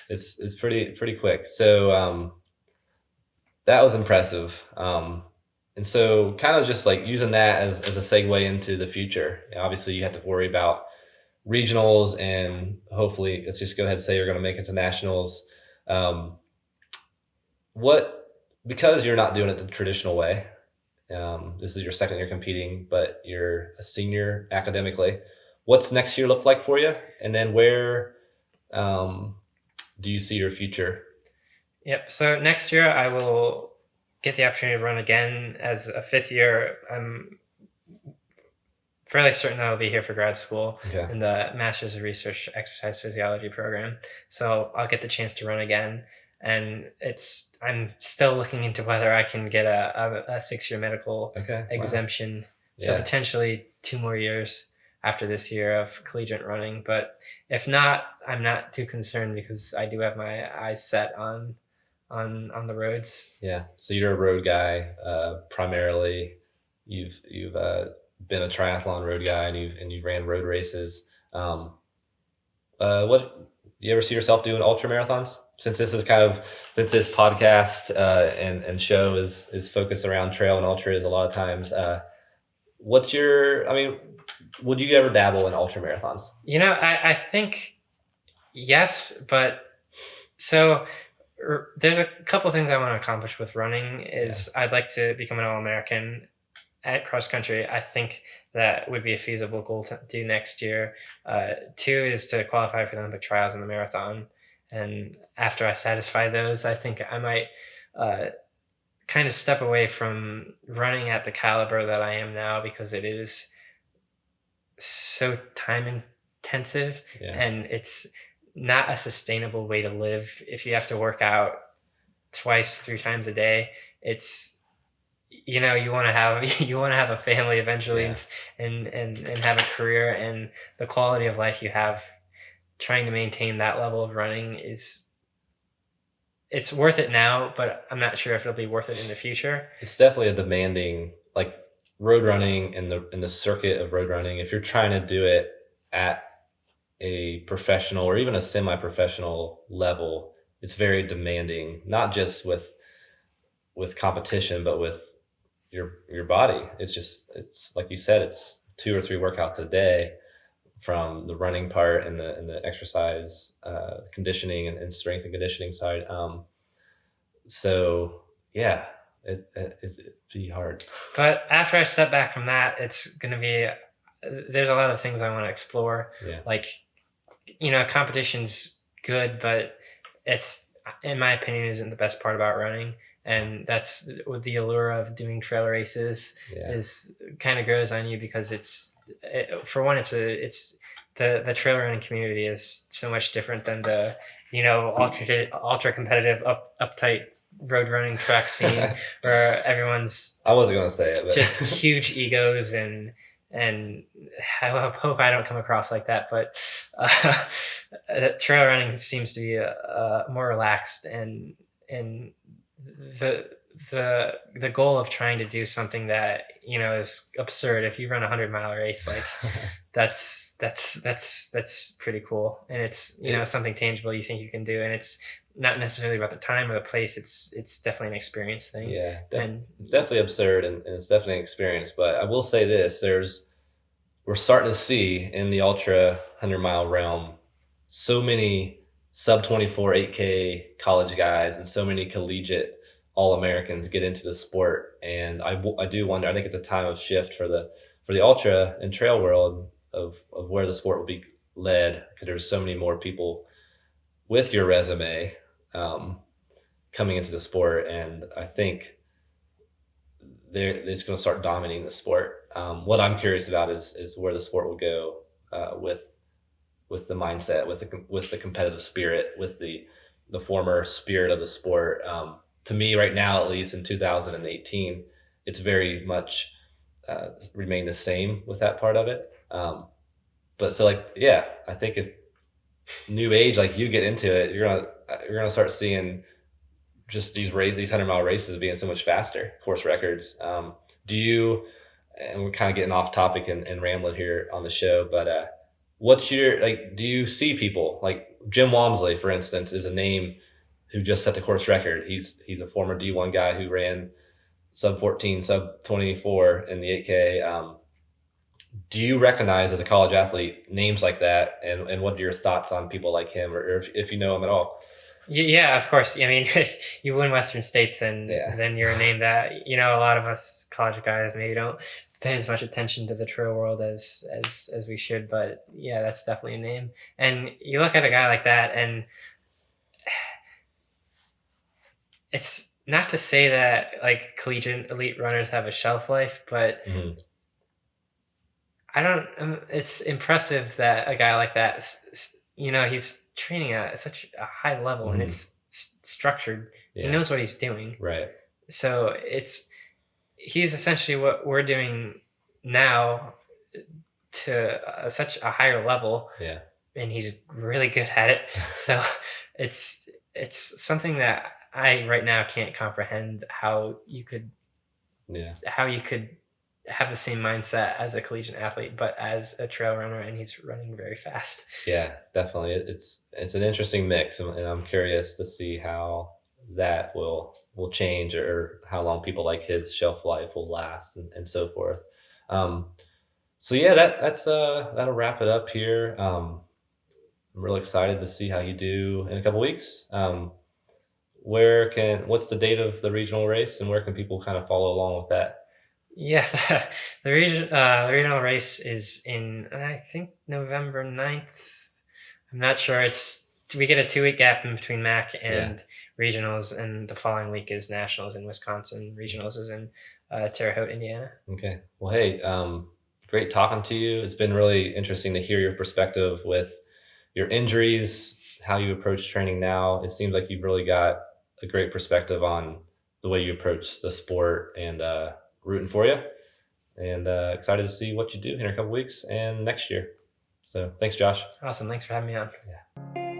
It's pretty quick. So that was impressive. And so kind of just like using that as a segue into the future. Obviously, you have to worry about regionals, and hopefully, let's just go ahead and say you're going to make it to nationals. Um, because you're not doing it the traditional way. This is your second year competing, but you're a senior academically. What's next year look like for you? And then where do you see your future? Yep. So next year I will get the opportunity to run again as a fifth year. I'm fairly certain that I'll be here for grad school in the Master's of Research Exercise Physiology program. So I'll get the chance to run again. And I'm still looking into whether I can get a 6-year medical exemption. Wow. So potentially 2 more years after this year of collegiate running. But if not, I'm not too concerned, because I do have my eyes set on the roads. Yeah. So you're a road guy primarily. You've been a triathlon road guy, and you ran road races. What you ever see yourself doing ultra marathons? Since this podcast and show is focused around trail and ultras a lot of times, would you ever dabble in ultra marathons? I think yes, but so there's a couple of things I want to accomplish with running. I'd like to become an All-American at cross country. I think that would be a feasible goal to do next year. 2 is to qualify for the Olympic trials in the marathon. And after I satisfy those, I think I might kind of step away from running at the caliber that I am now, because it is so time intensive and it's not a sustainable way to live. If you have to work out 2-3 times a day, it's, you want to have a family eventually, and have a career, and the quality of life you have trying to maintain that level of running it's worth it now, but I'm not sure if it'll be worth it in the future. It's definitely a demanding, like, road running and the circuit of road running. If you're trying to do it at a professional or even a semi-professional level, it's very demanding, not just with competition, but with your body. It's like you said, it's 2 or 3 workouts a day, from the running part and the exercise, conditioning and strength and conditioning side. So yeah, it'd be hard. But after I step back from that, it's going to be, there's a lot of things I want to explore. Yeah. Like, competition's good, but it's, in my opinion, isn't the best part about running. And that's what the allure of doing trail races is, kind of grows on you, because for one, it's the trail running community is so much different than the, ultra competitive, uptight road running track scene where everyone's, I wasn't going to say it, but just huge egos, and I hope I don't come across like that, but trail running seems to be more relaxed, and the the goal of trying to do something that is absurd. If you run 100-mile race, like that's pretty cool, and it's something tangible you think you can do, and it's not necessarily about the time or the place. It's definitely an experience thing. Yeah, and it's definitely absurd, and it's definitely an experience. But I will say this: we're starting to see in the ultra 100-mile realm so many sub 24 8K college guys and so many collegiate All-Americans get into the sport. And I do wonder, I think it's a time of shift for the ultra and trail world of where the sport will be led, because there's so many more people with your resume coming into the sport. And I think it's going to start dominating the sport. What I'm curious about is where the sport will go with the mindset, with the competitive spirit, with the former spirit of the sport. To me, right now, at least in 2018, it's very much remained the same with that part of it. But so, like, yeah, I think if new age, like, you get into it, you're gonna start seeing just these 100-mile races being so much faster, course records. Do you? And we're kind of getting off topic and rambling here on the show, but do you see people like Jim Walmsley, for instance, is a name who just set the course record. He's a former D1 guy who ran sub 14, sub 24 in the 8K. Do you recognize, as a college athlete, names like that? And what are your thoughts on people like him, or if you know him at all? Yeah, of course. I mean, if you win Western States, then you're a name that a lot of us college guys maybe don't pay as much attention to the trail world as we should. But yeah, that's definitely a name. And you look at a guy like that, and it's not to say that like collegiate elite runners have a shelf life, but I don't. It's impressive that a guy like that, he's training at such a high level, and it's structured. Yeah. He knows what he's doing. Right. So he's essentially what we're doing now to such a higher level. Yeah. And he's really good at it. So it's something that I right now can't comprehend how you could have the same mindset as a collegiate athlete, but as a trail runner, and he's running very fast. Yeah, definitely. It's an interesting mix, and I'm curious to see how that will change, or how long people like his shelf life will last, and so forth. So yeah, that'll wrap it up here. I'm really excited to see how you do in a couple weeks. What's the date of the regional race, and where can people kind of follow along with that? Yeah, the regional race is in, I think, November 9th. I'm not sure. We get a 2-week gap in between MAC and regionals, and the following week is nationals in Wisconsin. Regionals is in Terre Haute, Indiana. Okay. Well, hey, great talking to you. It's been really interesting to hear your perspective with your injuries, how you approach training now. It seems like you've really got a great perspective on the way you approach the sport, and rooting for you, and excited to see what you do in a couple weeks and next year. So thanks, Josh. Awesome. Thanks for having me on. Yeah.